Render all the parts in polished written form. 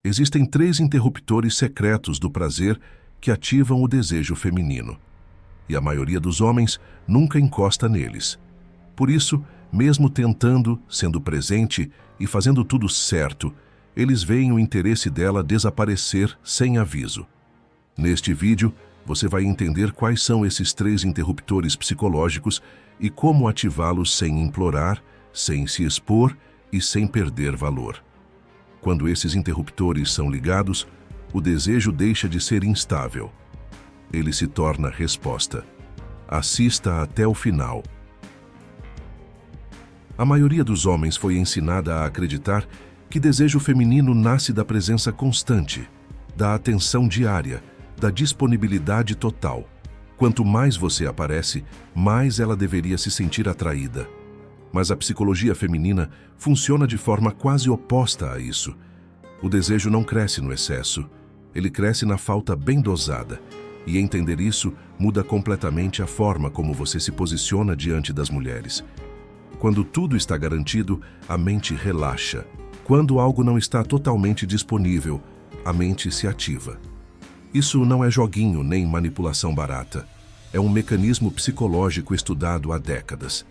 Existem 3 interruptores secretos do prazer que ativam o desejo feminino. E a maioria dos homens nunca encosta neles. Por isso, mesmo tentando, sendo presente e fazendo tudo certo, eles veem o interesse dela desaparecer sem aviso. Neste vídeo, você vai entender quais são esses 3 interruptores psicológicos e como ativá-los sem implorar, sem se expor e sem perder valor. Quando esses interruptores são ligados, o desejo deixa de ser instável. Ele se torna resposta. Assista até o final. A maioria dos homens foi ensinada a acreditar que desejo feminino nasce da presença constante, da atenção diária, da disponibilidade total. Quanto mais você aparece, mais ela deveria se sentir atraída. Mas a psicologia feminina funciona de forma quase oposta a isso. O desejo não cresce no excesso, ele cresce na falta bem dosada. E entender isso muda completamente a forma como você se posiciona diante das mulheres. Quando tudo está garantido, a mente relaxa. Quando algo não está totalmente disponível, a mente se ativa. Isso não é joguinho nem manipulação barata. É um mecanismo psicológico estudado há décadas.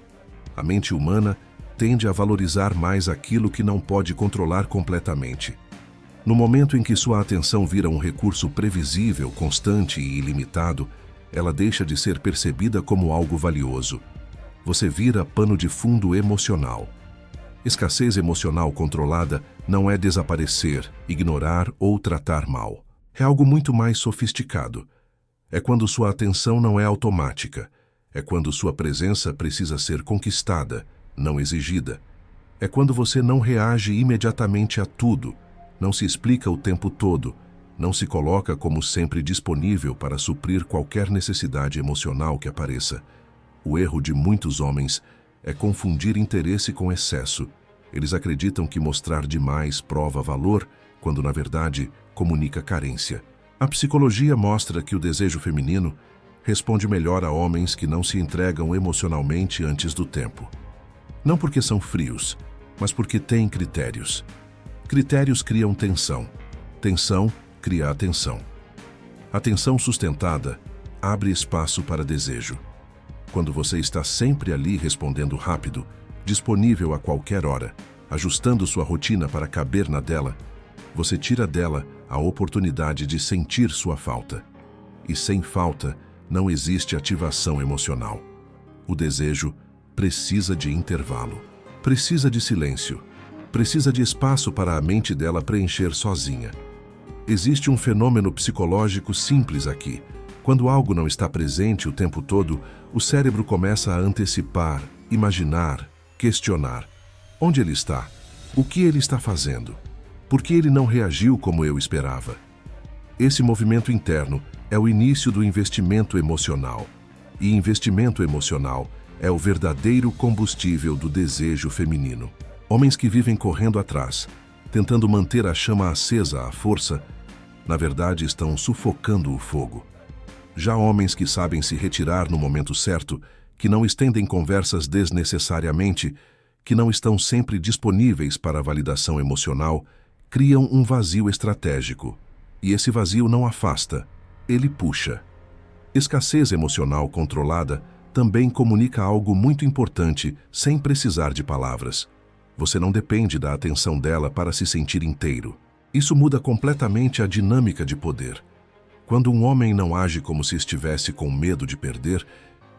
A mente humana tende a valorizar mais aquilo que não pode controlar completamente. No momento em que sua atenção vira um recurso previsível, constante e ilimitado, ela deixa de ser percebida como algo valioso. Você vira pano de fundo emocional. Escassez emocional controlada não é desaparecer, ignorar ou tratar mal. É algo muito mais sofisticado. É quando sua atenção não é automática. É quando sua presença precisa ser conquistada, não exigida. É quando você não reage imediatamente a tudo, não se explica o tempo todo, não se coloca como sempre disponível para suprir qualquer necessidade emocional que apareça. O erro de muitos homens é confundir interesse com excesso. Eles acreditam que mostrar demais prova valor, quando na verdade comunica carência. A psicologia mostra que o desejo feminino responde melhor a homens que não se entregam emocionalmente antes do tempo. Não porque são frios, mas porque têm critérios. Critérios criam tensão. Tensão cria atenção. Atenção sustentada abre espaço para desejo. Quando você está sempre ali respondendo rápido, disponível a qualquer hora, ajustando sua rotina para caber na dela, você tira dela a oportunidade de sentir sua falta. E sem falta, não existe ativação emocional. O desejo precisa de intervalo, precisa de silêncio, precisa de espaço para a mente dela preencher sozinha. Existe um fenômeno psicológico simples aqui. Quando algo não está presente o tempo todo, o cérebro começa a antecipar, imaginar, questionar. Onde ele está? O que ele está fazendo? Por que ele não reagiu como eu esperava? Esse movimento interno é o início do investimento emocional. E investimento emocional é o verdadeiro combustível do desejo feminino. Homens que vivem correndo atrás, tentando manter a chama acesa à força, na verdade estão sufocando o fogo. Já homens que sabem se retirar no momento certo, que não estendem conversas desnecessariamente, que não estão sempre disponíveis para a validação emocional, criam um vazio estratégico. E esse vazio não afasta, ele puxa. Escassez emocional controlada também comunica algo muito importante sem precisar de palavras. Você não depende da atenção dela para se sentir inteiro. Isso muda completamente a dinâmica de poder. Quando um homem não age como se estivesse com medo de perder,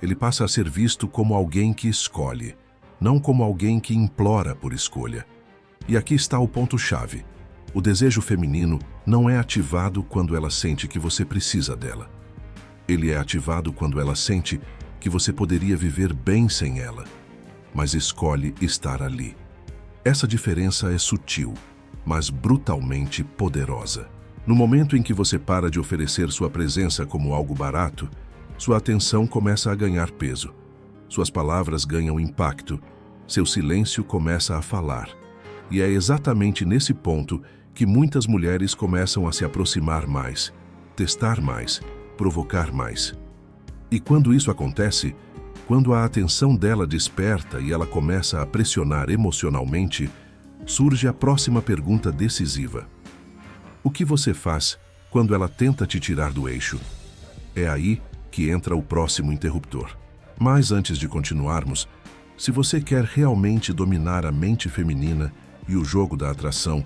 ele passa a ser visto como alguém que escolhe, não como alguém que implora por escolha. E aqui está o ponto-chave. O desejo feminino não é ativado quando ela sente que você precisa dela. Ele é ativado quando ela sente que você poderia viver bem sem ela, mas escolhe estar ali. Essa diferença é sutil, mas brutalmente poderosa. No momento em que você para de oferecer sua presença como algo barato, sua atenção começa a ganhar peso. Suas palavras ganham impacto, seu silêncio começa a falar. E é exatamente nesse ponto que muitas mulheres começam a se aproximar mais, testar mais, provocar mais. E quando isso acontece, quando a atenção dela desperta e ela começa a pressionar emocionalmente, surge a próxima pergunta decisiva. O que você faz quando ela tenta te tirar do eixo? É aí que entra o próximo interruptor. Mas antes de continuarmos, se você quer realmente dominar a mente feminina e o jogo da atração,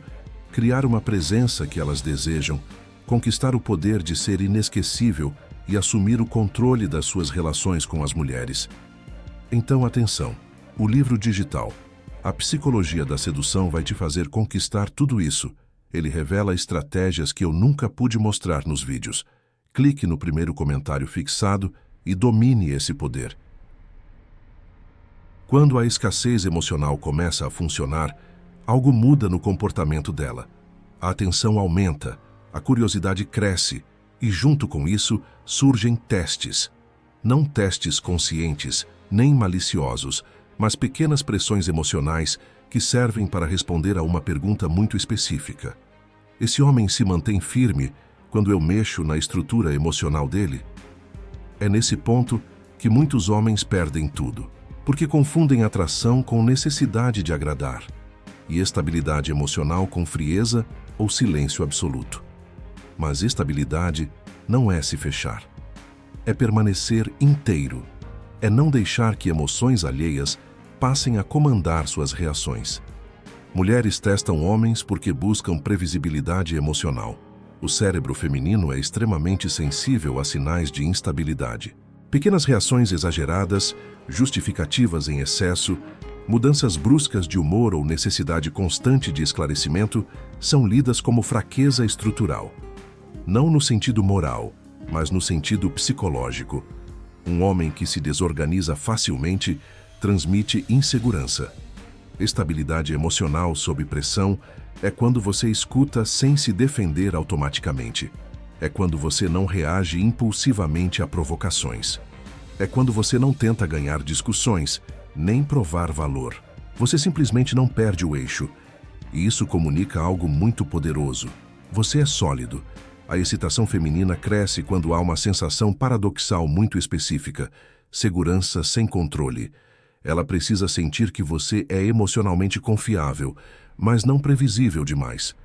criar uma presença que elas desejam, conquistar o poder de ser inesquecível e assumir o controle das suas relações com as mulheres. Então, atenção, o livro digital, A Psicologia da Sedução, vai te fazer conquistar tudo isso. Ele revela estratégias que eu nunca pude mostrar nos vídeos. Clique no primeiro comentário fixado e domine esse poder. Quando a escassez emocional começa a funcionar, algo muda no comportamento dela. A atenção aumenta, a curiosidade cresce e, junto com isso, surgem testes. Não testes conscientes, nem maliciosos, mas pequenas pressões emocionais que servem para responder a uma pergunta muito específica. Esse homem se mantém firme quando eu mexo na estrutura emocional dele? É nesse ponto que muitos homens perdem tudo, porque confundem atração com necessidade de agradar, e estabilidade emocional com frieza ou silêncio absoluto. Mas estabilidade não é se fechar. É permanecer inteiro. É não deixar que emoções alheias passem a comandar suas reações. Mulheres testam homens porque buscam previsibilidade emocional. O cérebro feminino é extremamente sensível a sinais de instabilidade. Pequenas reações exageradas, justificativas em excesso, mudanças bruscas de humor ou necessidade constante de esclarecimento são lidas como fraqueza estrutural. Não no sentido moral, mas no sentido psicológico. Um homem que se desorganiza facilmente transmite insegurança. Estabilidade emocional sob pressão é quando você escuta sem se defender automaticamente. É quando você não reage impulsivamente a provocações. É quando você não tenta ganhar discussões, nem provar valor. Você simplesmente não perde o eixo. E isso comunica algo muito poderoso. Você é sólido. A excitação feminina cresce quando há uma sensação paradoxal muito específica: segurança sem controle. Ela precisa sentir que você é emocionalmente confiável, mas não previsível demais.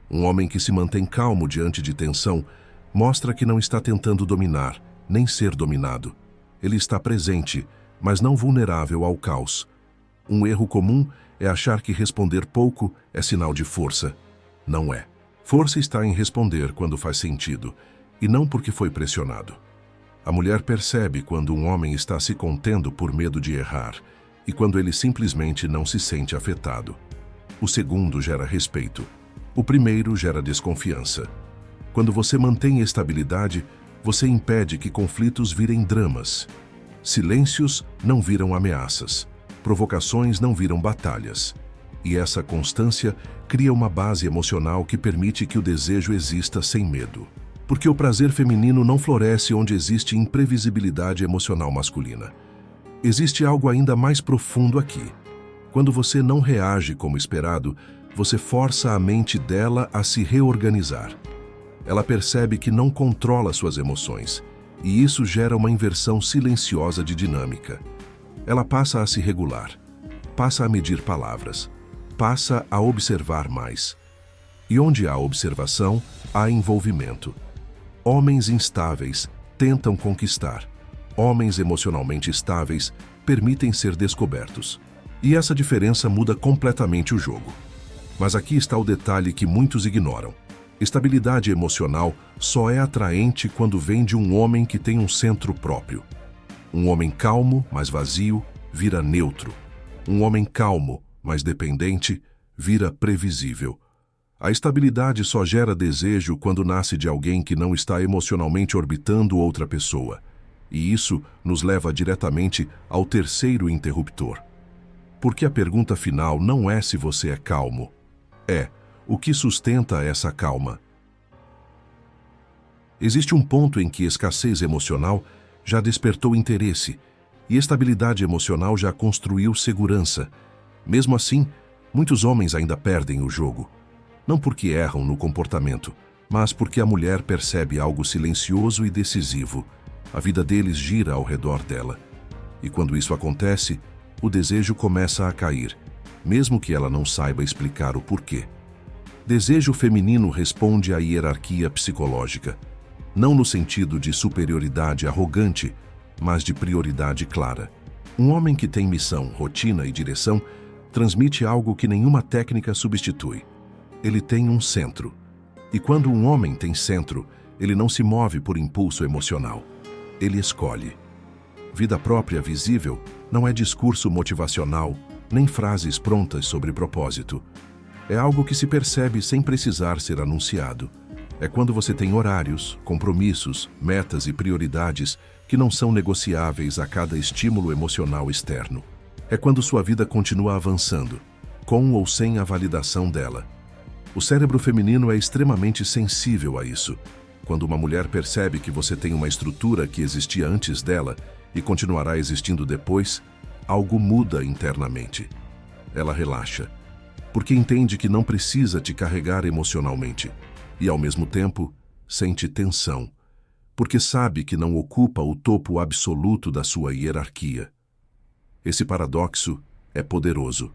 Um homem que se mantém calmo diante de tensão mostra que não está tentando dominar, nem ser dominado. Ele está presente, mas não vulnerável ao caos. Um erro comum é achar que responder pouco é sinal de força. Não é. Força está em responder quando faz sentido, e não porque foi pressionado. A mulher percebe quando um homem está se contendo por medo de errar, e quando ele simplesmente não se sente afetado. O segundo gera respeito. O primeiro gera desconfiança. Quando você mantém estabilidade, você impede que conflitos virem dramas. Silêncios não viram ameaças. Provocações não viram batalhas. E essa constância cria uma base emocional que permite que o desejo exista sem medo. Porque o prazer feminino não floresce onde existe imprevisibilidade emocional masculina. Existe algo ainda mais profundo aqui. Quando você não reage como esperado, você força a mente dela a se reorganizar. Ela percebe que não controla suas emoções, e isso gera uma inversão silenciosa de dinâmica. Ela passa a se regular, passa a medir palavras, passa a observar mais. E onde há observação, há envolvimento. Homens instáveis tentam conquistar. Homens emocionalmente estáveis permitem ser descobertos. E essa diferença muda completamente o jogo. Mas aqui está o detalhe que muitos ignoram. Estabilidade emocional só é atraente quando vem de um homem que tem um centro próprio. Um homem calmo, mas vazio, vira neutro. Um homem calmo, mas dependente, vira previsível. A estabilidade só gera desejo quando nasce de alguém que não está emocionalmente orbitando outra pessoa. E isso nos leva diretamente ao terceiro interruptor. Porque a pergunta final não é se você é calmo. É o que sustenta essa calma. Existe um ponto em que escassez emocional já despertou interesse e estabilidade emocional já construiu segurança. Mesmo assim, muitos homens ainda perdem o jogo. Não porque erram no comportamento, mas porque a mulher percebe algo silencioso e decisivo. A vida deles gira ao redor dela. E quando isso acontece, o desejo começa a cair, mesmo que ela não saiba explicar o porquê. Desejo feminino responde à hierarquia psicológica, não no sentido de superioridade arrogante, mas de prioridade clara. Um homem que tem missão, rotina e direção transmite algo que nenhuma técnica substitui. Ele tem um centro. E quando um homem tem centro, ele não se move por impulso emocional. Ele escolhe. Vida própria visível não é discurso motivacional, nem frases prontas sobre propósito. É algo que se percebe sem precisar ser anunciado. É quando você tem horários, compromissos, metas e prioridades que não são negociáveis a cada estímulo emocional externo. É quando sua vida continua avançando, com ou sem a validação dela. O cérebro feminino é extremamente sensível a isso. Quando uma mulher percebe que você tem uma estrutura que existia antes dela e continuará existindo depois, algo muda internamente. Ela relaxa, porque entende que não precisa te carregar emocionalmente, e ao mesmo tempo sente tensão, porque sabe que não ocupa o topo absoluto da sua hierarquia. Esse paradoxo é poderoso.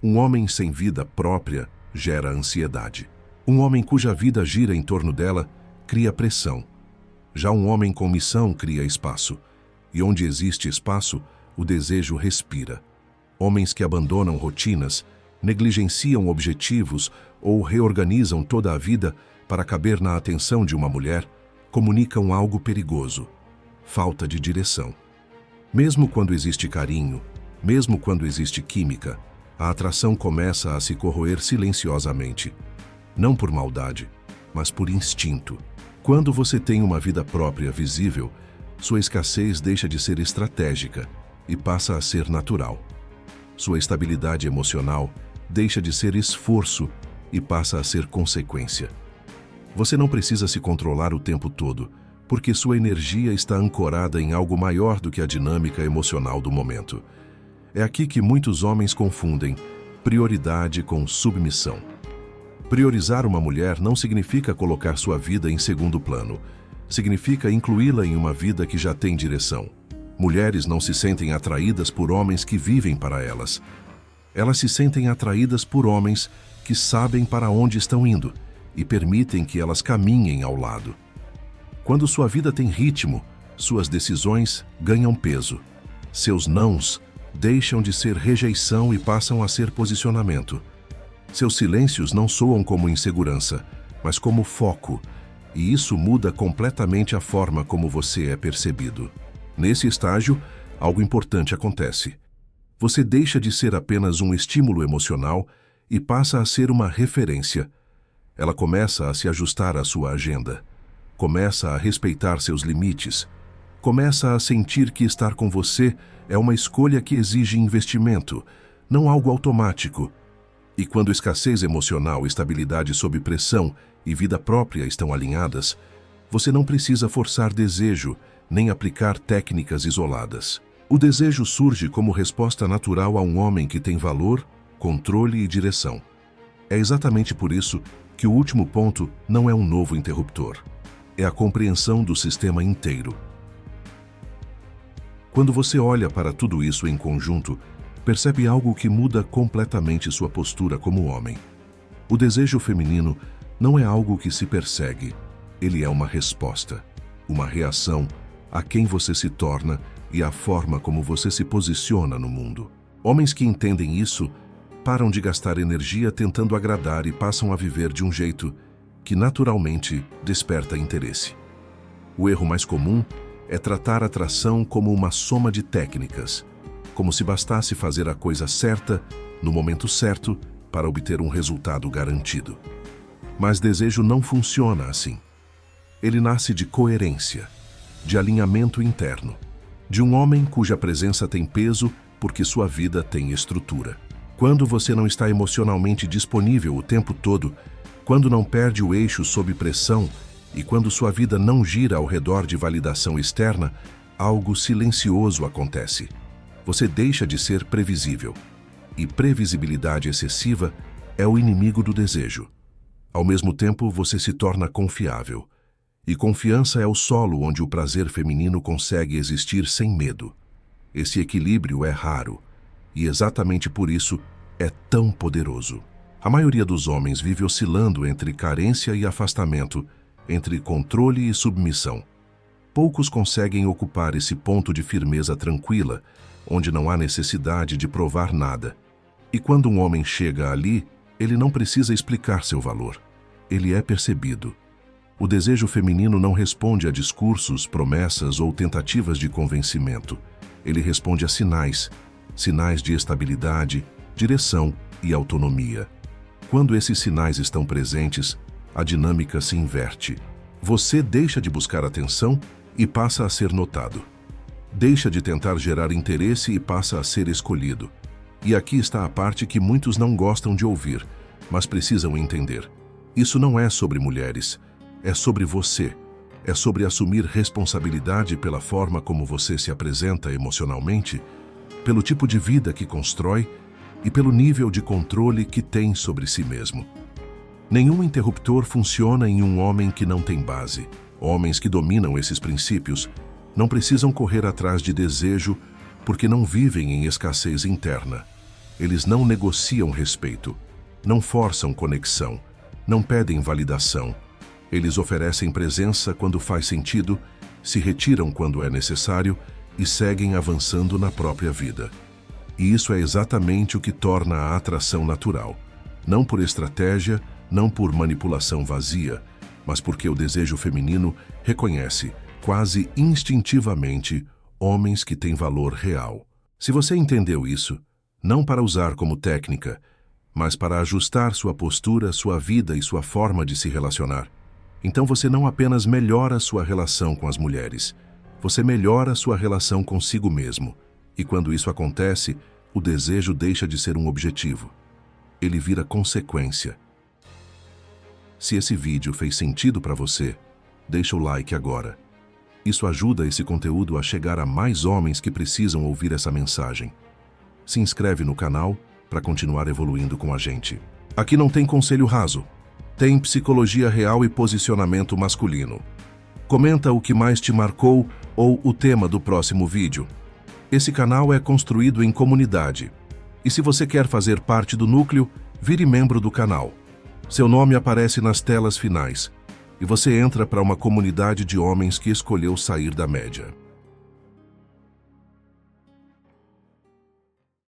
Um homem sem vida própria gera ansiedade. Um homem cuja vida gira em torno dela cria pressão. Já um homem com missão cria espaço. E onde existe espaço, o desejo respira. Homens que abandonam rotinas, negligenciam objetivos ou reorganizam toda a vida para caber na atenção de uma mulher, comunicam algo perigoso: falta de direção. Mesmo quando existe carinho, mesmo quando existe química, a atração começa a se corroer silenciosamente. Não por maldade, mas por instinto. Quando você tem uma vida própria visível, sua escassez deixa de ser estratégica e passa a ser natural. Sua estabilidade emocional deixa de ser esforço e passa a ser consequência. Você não precisa se controlar o tempo todo, porque sua energia está ancorada em algo maior do que a dinâmica emocional do momento. É aqui que muitos homens confundem prioridade com submissão. Priorizar uma mulher não significa colocar sua vida em segundo plano. Significa incluí-la em uma vida que já tem direção. Mulheres não se sentem atraídas por homens que vivem para elas. Elas se sentem atraídas por homens que sabem para onde estão indo e permitem que elas caminhem ao lado. Quando sua vida tem ritmo, suas decisões ganham peso. Seus nãos deixam de ser rejeição e passam a ser posicionamento. Seus silêncios não soam como insegurança, mas como foco, e isso muda completamente a forma como você é percebido. Nesse estágio, algo importante acontece. Você deixa de ser apenas um estímulo emocional e passa a ser uma referência. Ela começa a se ajustar à sua agenda, começa a respeitar seus limites, começa a sentir que estar com você é uma escolha que exige investimento, não algo automático. E quando escassez emocional, estabilidade sob pressão e vida própria estão alinhadas, você não precisa forçar desejo, nem aplicar técnicas isoladas. O desejo surge como resposta natural a um homem que tem valor, controle e direção. É exatamente por isso que o último ponto não é um novo interruptor. É a compreensão do sistema inteiro. Quando você olha para tudo isso em conjunto, percebe algo que muda completamente sua postura como homem. O desejo feminino não é algo que se persegue, ele é uma resposta, uma reação a quem você se torna e à forma como você se posiciona no mundo. Homens que entendem isso param de gastar energia tentando agradar e passam a viver de um jeito que naturalmente desperta interesse. O erro mais comum é tratar a atração como uma soma de técnicas, como se bastasse fazer a coisa certa, no momento certo, para obter um resultado garantido. Mas desejo não funciona assim. Ele nasce de coerência, de alinhamento interno, de um homem cuja presença tem peso porque sua vida tem estrutura. Quando você não está emocionalmente disponível o tempo todo, quando não perde o eixo sob pressão e quando sua vida não gira ao redor de validação externa, algo silencioso acontece. Você deixa de ser previsível. E previsibilidade excessiva é o inimigo do desejo. Ao mesmo tempo, você se torna confiável. E confiança é o solo onde o prazer feminino consegue existir sem medo. Esse equilíbrio é raro, e exatamente por isso é tão poderoso. A maioria dos homens vive oscilando entre carência e afastamento, entre controle e submissão. Poucos conseguem ocupar esse ponto de firmeza tranquila, onde não há necessidade de provar nada. E quando um homem chega ali, ele não precisa explicar seu valor. Ele é percebido. O desejo feminino não responde a discursos, promessas ou tentativas de convencimento. Ele responde a sinais, sinais de estabilidade, direção e autonomia. Quando esses sinais estão presentes, a dinâmica se inverte. Você deixa de buscar atenção e passa a ser notado. Deixa de tentar gerar interesse e passa a ser escolhido. E aqui está a parte que muitos não gostam de ouvir, mas precisam entender. Isso não é sobre mulheres, é sobre você. É sobre assumir responsabilidade pela forma como você se apresenta emocionalmente, pelo tipo de vida que constrói e pelo nível de controle que tem sobre si mesmo. Nenhum interruptor funciona em um homem que não tem base. Homens que dominam esses princípios não precisam correr atrás de desejo porque não vivem em escassez interna. Eles não negociam respeito, não forçam conexão, não pedem validação. Eles oferecem presença quando faz sentido, se retiram quando é necessário e seguem avançando na própria vida. E isso é exatamente o que torna a atração natural. Não por estratégia, não por manipulação vazia, mas porque o desejo feminino reconhece, quase instintivamente, homens que têm valor real. Se você entendeu isso, não para usar como técnica, mas para ajustar sua postura, sua vida e sua forma de se relacionar, então você não apenas melhora sua relação com as mulheres, você melhora sua relação consigo mesmo. E quando isso acontece, o desejo deixa de ser um objetivo. Ele vira consequência. Se esse vídeo fez sentido para você, deixa o like agora. Isso ajuda esse conteúdo a chegar a mais homens que precisam ouvir essa mensagem. Se inscreve no canal para continuar evoluindo com a gente. Aqui não tem conselho raso. Tem psicologia real e posicionamento masculino. Comenta o que mais te marcou ou o tema do próximo vídeo. Esse canal é construído em comunidade. E se você quer fazer parte do núcleo, vire membro do canal. Seu nome aparece nas telas finais e você entra para uma comunidade de homens que escolheu sair da média.